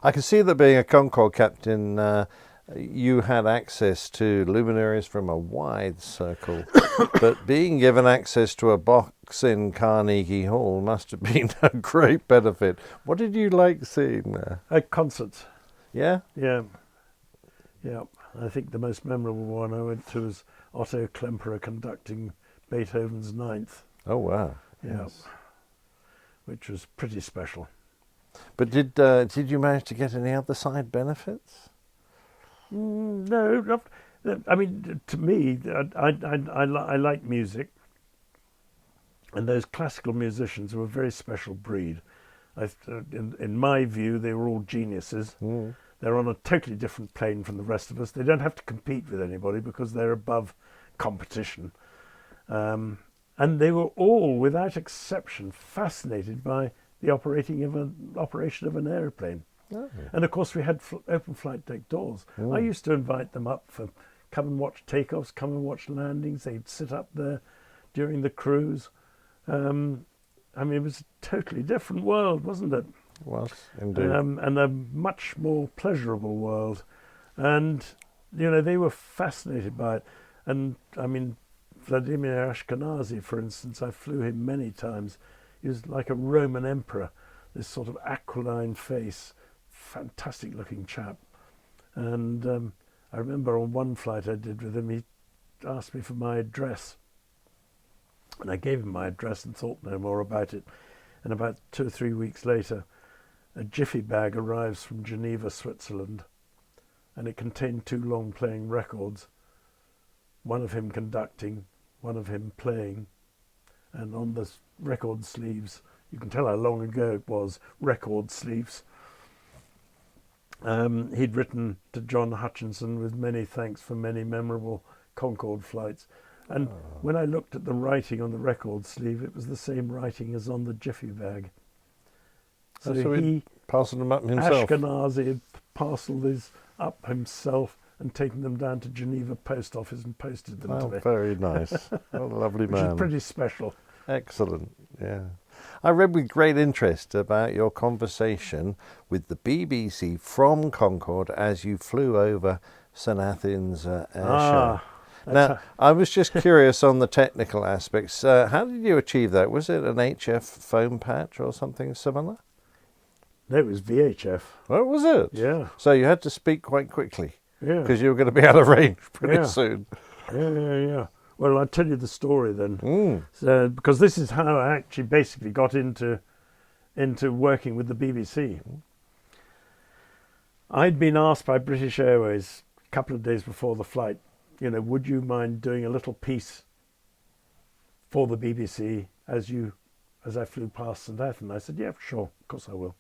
I can see that being a Concorde captain, you had access to luminaries from a wide circle, but being given access to a box in Carnegie Hall must have been a great benefit. What did you like seeing there? Concerts. Yeah? Yeah. Yeah. I think the most memorable one I went to was Otto Klemperer conducting Beethoven's Ninth. Oh, wow. Yeah. Yes. Which was pretty special. But did you manage to get any other side benefits? No, not, I mean, to me, I like music, and those classical musicians were a very special breed. In my view, they were all geniuses. They're on a totally different plane from the rest of us. They don't have to compete with anybody because they're above competition. And they were all, without exception, fascinated by the operation of an aeroplane. Oh. And of course, we had open flight deck doors. I used to invite them up for come and watch takeoffs, come and watch landings. They'd sit up there during the cruise. I mean, it was a totally different world, wasn't it? It was, indeed. And a much more pleasurable world. And, you know, they were fascinated by it. And, I mean, Vladimir Ashkenazy, for instance, I flew him many times. He was like a Roman emperor, this sort of aquiline face, fantastic looking chap. And I remember on one flight I did with him, he asked me for my address. And I gave him my address and thought no more about it. And about 2 or 3 weeks later, a jiffy bag arrives from Geneva, Switzerland, and it contained 2 long-playing records, one of him conducting, one of him playing, and on the record sleeves, you can tell how long ago it was, record sleeves, he'd written to John Hutchinson with many thanks for many memorable Concorde flights. And when I looked at the writing on the record sleeve, it was the same writing as on the jiffy bag. So he parcelled them up himself. Ashkenazy had parcelled these up himself and taken them down to Geneva post office and posted them to me. Very nice. What a lovely man. Which is pretty special. Excellent, yeah. I read with great interest about your conversation with the BBC from Concorde as you flew over St Athens Air Show. Now, I was just curious on the technical aspects. How did you achieve that? Was it an HF foam patch or something similar? No, it was VHF. Oh, was it? Yeah. So you had to speak quite quickly. Yeah. Because you were going to be out of range pretty soon. Yeah. Well, I'll tell you the story then. So, because this is how I actually basically got into working with the BBC. I'd been asked by British Airways a couple of days before the flight, you know, would you mind doing a little piece for the BBC as I flew past St Athan? I said, yeah, sure, of course I will.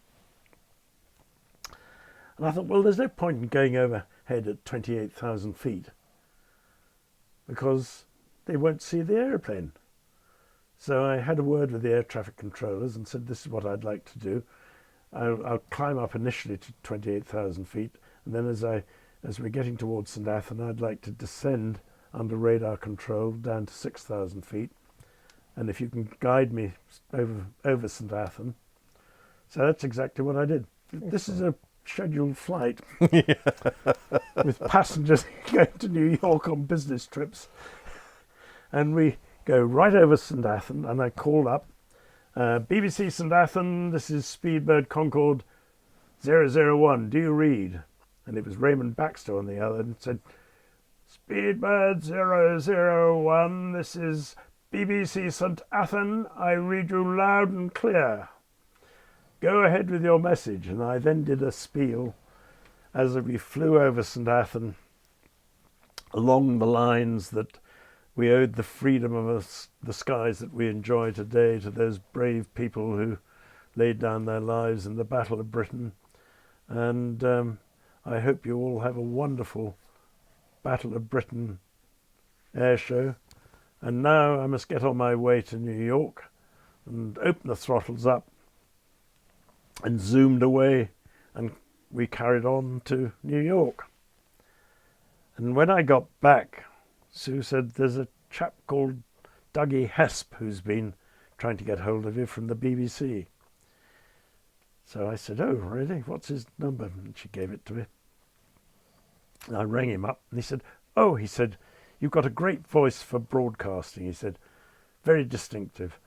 And I thought, well, there's no point in going overhead at 28,000 feet because they won't see the aeroplane. So I had a word with the air traffic controllers and said, this is what I'd like to do. I'll climb up initially to 28,000 feet, and then as we're getting towards St Athan, I'd like to descend under radar control down to 6,000 feet. And if you can guide me over St Athan. So that's exactly what I did. This is a scheduled flight with passengers going to New York on business trips. And we go right over St Athan, and I called up, BBC St Athan, this is Speedbird Concorde 001, do you read? And it was Raymond Baxter on the other, and said, Speedbird 001, this is BBC St Athan, I read you loud and clear. Go ahead with your message. And I then did a spiel as we flew over St Athan along the lines that we owed the freedom of the skies that we enjoy today to those brave people who laid down their lives in the Battle of Britain. And I hope you all have a wonderful Battle of Britain air show. And now I must get on my way to New York and open the throttles up and zoomed away, and we carried on to New York. And when I got back, Sue said, there's a chap called Dougie Hesp who's been trying to get hold of you from the BBC. So I said, "Oh, really? What's his number?" And she gave it to me. And I rang him up, and he said, "Oh," he said, "you've got a great voice for broadcasting." He said, "Very distinctive."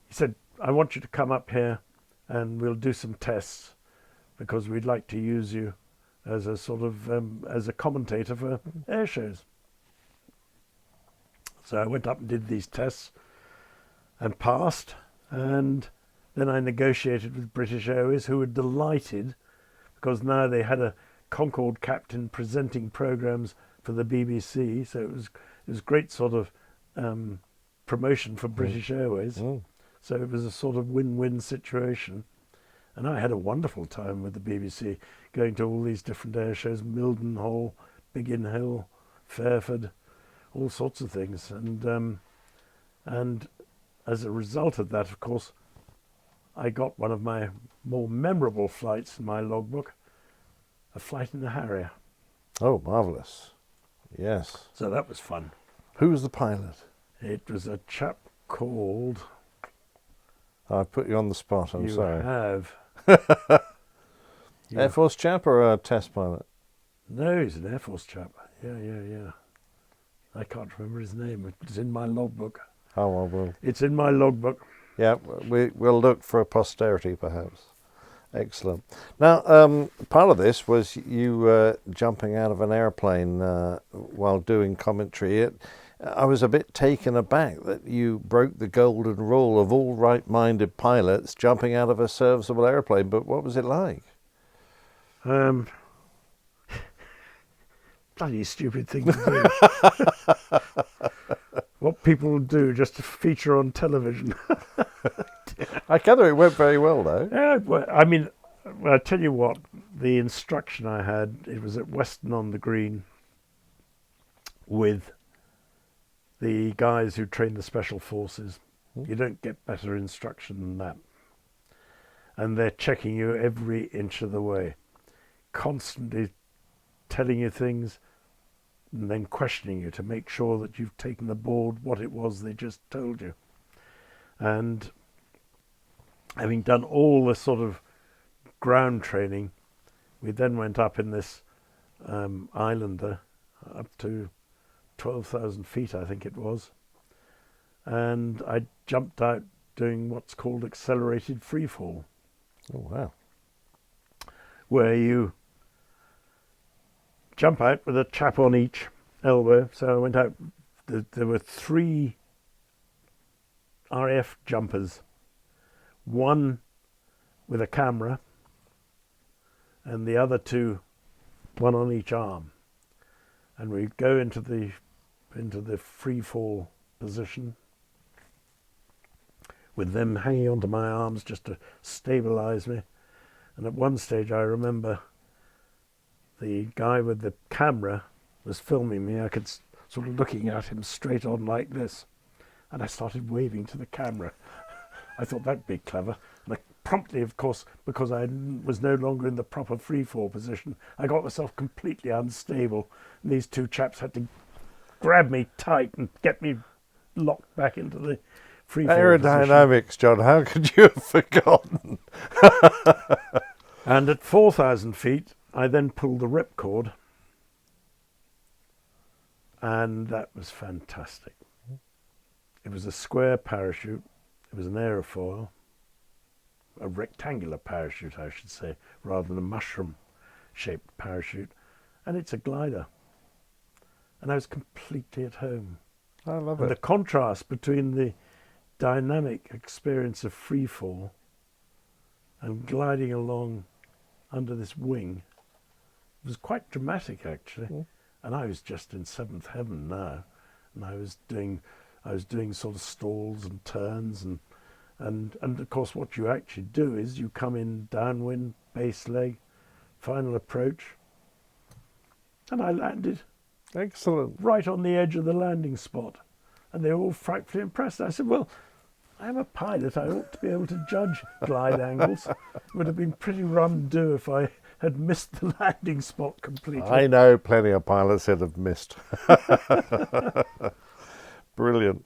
He said, "I want you to come up here and we'll do some tests because we'd like to use you as a sort of as a commentator for air shows." So I went up and did these tests and passed, and then I negotiated with British Airways, who were delighted because now they had a Concorde captain presenting programs for the BBC. So it was great sort of promotion for British Airways. So it was a sort of win-win situation. And I had a wonderful time with the BBC, going to all these different air shows, Mildenhall, Biggin Hill, Fairford, all sorts of things. And as a result of that, of course, I got one of my more memorable flights in my logbook, a flight in a Harrier. Oh, marvellous. Yes. So that was fun. Who was the pilot? It was a chap called... I put you on the spot, I'm sorry. You have. Air Force chap or a test pilot? No, he's an Air Force chap. Yeah. I can't remember his name. It's in my logbook. Oh, well, we'll... It's in my logbook. Yeah, we'll look for posterity, perhaps. Excellent. Now, part of this was you jumping out of an airplane while doing commentary. I was a bit taken aback that you broke the golden rule of all right-minded pilots jumping out of a serviceable airplane, but what was it like? Bloody stupid thing to do. What people do just to feature on television. I gather it went very well, though. Yeah, well, I mean, I tell you what, the instruction I had, it was at Weston-on-the-Green with the guys who train the special forces. You don't get better instruction than that. And they're checking you every inch of the way, constantly telling you things and then questioning you to make sure that you've taken aboard what it was they just told you. And having done all the sort of ground training, we then went up in this Islander up to 12,000 feet, I think it was. And I jumped out doing what's called accelerated freefall. Oh, wow. Where you jump out with a chap on each elbow. So I went out, there were 3 RAF jumpers, one with a camera and the other 2, one on each arm. And we go into the free fall position with them hanging onto my arms just to stabilize me. And at one stage I remember the guy with the camera was filming me. I could sort of looking at him straight on like this, and I started waving to the camera. I thought that'd be clever. And I promptly, of course, because I was no longer in the proper free fall position, I got myself completely unstable. And these 2 chaps had to grab me tight and get me locked back into the free fall Aerodynamics, position. John, how could you have forgotten? And at 4,000 feet, I then pulled the ripcord, and that was fantastic. It was a square parachute. It was an aerofoil, a rectangular parachute, I should say, rather than a mushroom-shaped parachute. And it's a glider. And I was completely at home. I love and it. The contrast between the dynamic experience of free fall and gliding along under this wing was quite dramatic, actually. And I was just in 7th heaven now. And I was doing sort of stalls and turns, and of course what you actually do is you come in downwind, base leg, final approach, and I landed Excellent. right on the edge of the landing spot, and they were all frightfully impressed. I said, well, I'm a pilot, I ought to be able to judge glide angles. It would have been pretty rum-do if I had missed the landing spot completely. I know plenty of pilots that have missed. Brilliant.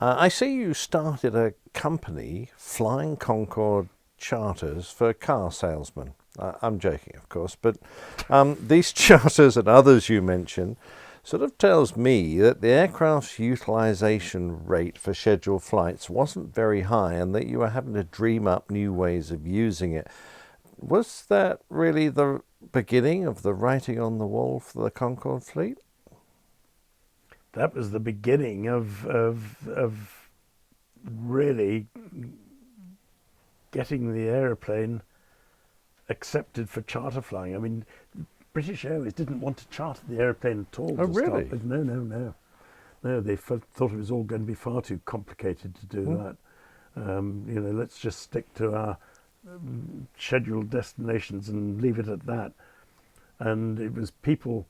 I see you started a company, Flying Concorde charters for car salesmen. I'm joking, of course, but these charters and others you mentioned sort of tells me that the aircraft's utilization rate for scheduled flights wasn't very high and that you were having to dream up new ways of using it. Was that really the beginning of the writing on the wall for the Concorde fleet? That was the beginning of really getting the aeroplane accepted for charter flying. I mean, British Airways didn't want to charter the airplane at all. Oh, really? Start with. No, they thought it was all going to be far too complicated to do that. Let's just stick to our scheduled destinations and leave it at that. And it was people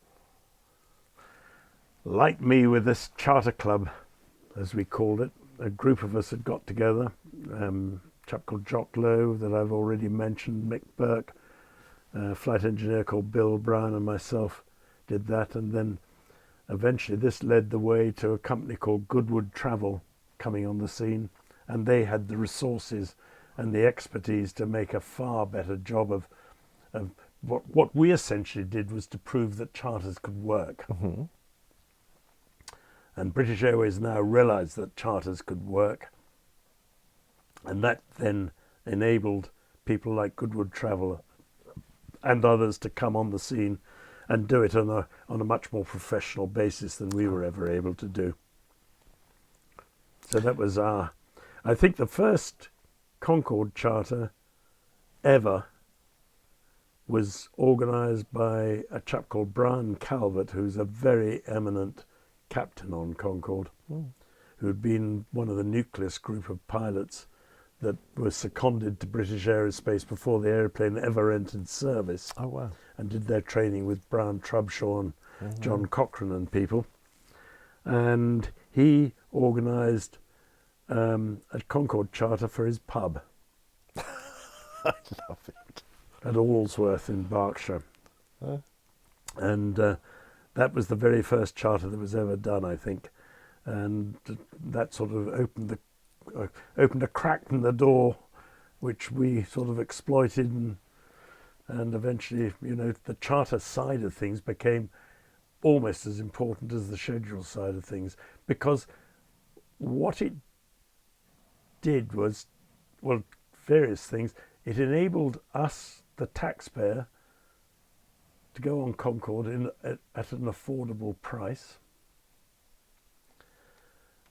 like me with this charter club, as we called it. A group of us had got together. A chap called Jock Lowe that I've already mentioned, Mick Burke, a flight engineer called Bill Brown, and myself did that. And then eventually this led the way to a company called Goodwood Travel coming on the scene, and they had the resources and the expertise to make a far better job of what we essentially did was to prove that charters could work. Mm-hmm. And British Airways now realised that charters could work, and that then enabled people like Goodwood Travel and others to come on the scene and do it on a much more professional basis than we were ever able to do. So that was I think the first Concorde charter ever was organised by a chap called Brian Calvert, who's a very eminent captain on Concorde, who had been one of the nucleus group of pilots that were seconded to British Aerospace before the airplane ever entered service. Oh, wow. And did their training with Brown Trubshaw and John Cochrane and people. And he organised a Concorde charter for his pub. I love it. At Allsworth in Berkshire. And that was the very first charter that was ever done, I think. And that sort of opened a crack in the door, which we sort of exploited, and eventually, the charter side of things became almost as important as the schedule side of things, because what it did was, well, various things. It enabled us, the taxpayer, to go on Concorde at an affordable price,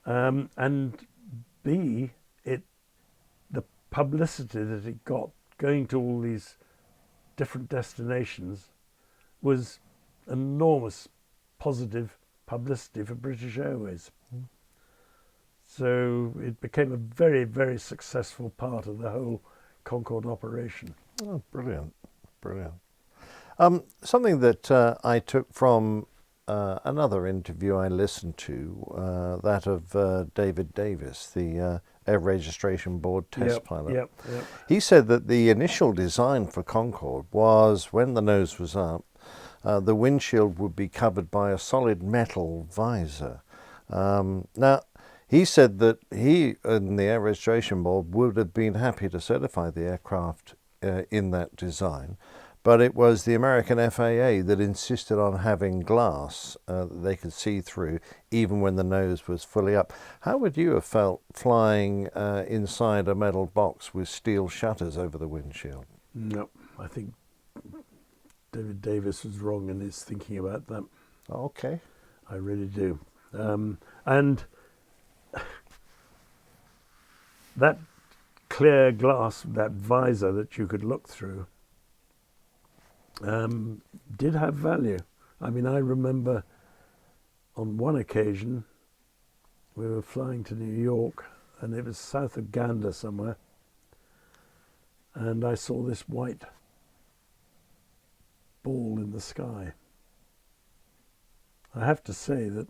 and B, the publicity that it got going to all these different destinations was enormous positive publicity for British Airways. So it became a very, very successful part of the whole Concorde operation. Oh, brilliant, brilliant. Something that I took from another interview I listened to, that of David Davis, the Air Registration Board test pilot. Yep. He said that the initial design for Concorde was, when the nose was up, the windshield would be covered by a solid metal visor. Now, he said that he and the Air Registration Board would have been happy to certify the aircraft in that design, but it was the American FAA that insisted on having glass that they could see through even when the nose was fully up. How would you have felt flying inside a metal box with steel shutters over the windshield? No, I think David Davis was wrong in his thinking about that. Okay. I really do. And that clear glass, that visor that you could look through, did have value. I mean, I remember on one occasion we were flying to New York, and it was south of Gander somewhere, and I saw this white ball in the sky. I have to say that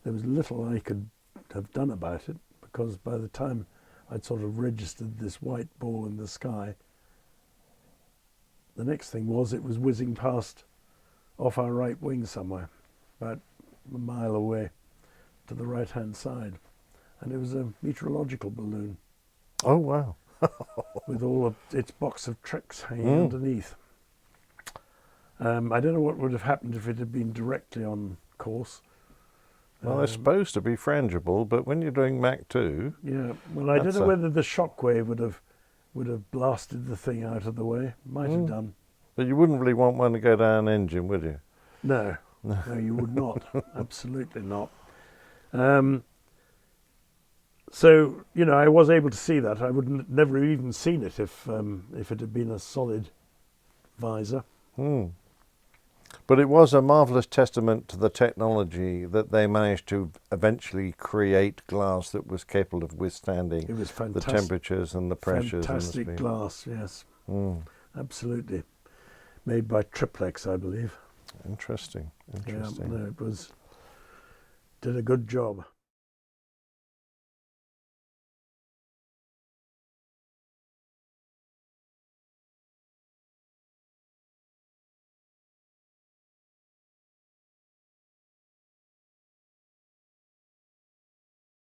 there was little I could have done about it, because by the time I'd sort of registered this white ball in the sky, the next thing was it was whizzing past off our right wing somewhere, about a mile away to the right-hand side. And it was a meteorological balloon. Oh, wow. with all of its box of tricks hanging underneath. I don't know what would have happened if it had been directly on course. Well, they're supposed to be frangible, but when you're doing Mach 2... Yeah, well, I don't know whether the shockwave would have blasted the thing out of the way. Might have done. But you wouldn't really want one to go down an engine, would you? No, no, you would not. Absolutely not. So, you know, I was able to see that. I would never have even seen it if it had been a solid visor. But it was a marvellous testament to the technology that they managed to eventually create glass that was capable of withstanding It was the temperatures and the pressures. Fantastic and the speed. glass, yes. Absolutely. Made by Triplex, I believe. Interesting. Yeah, no, did a good job.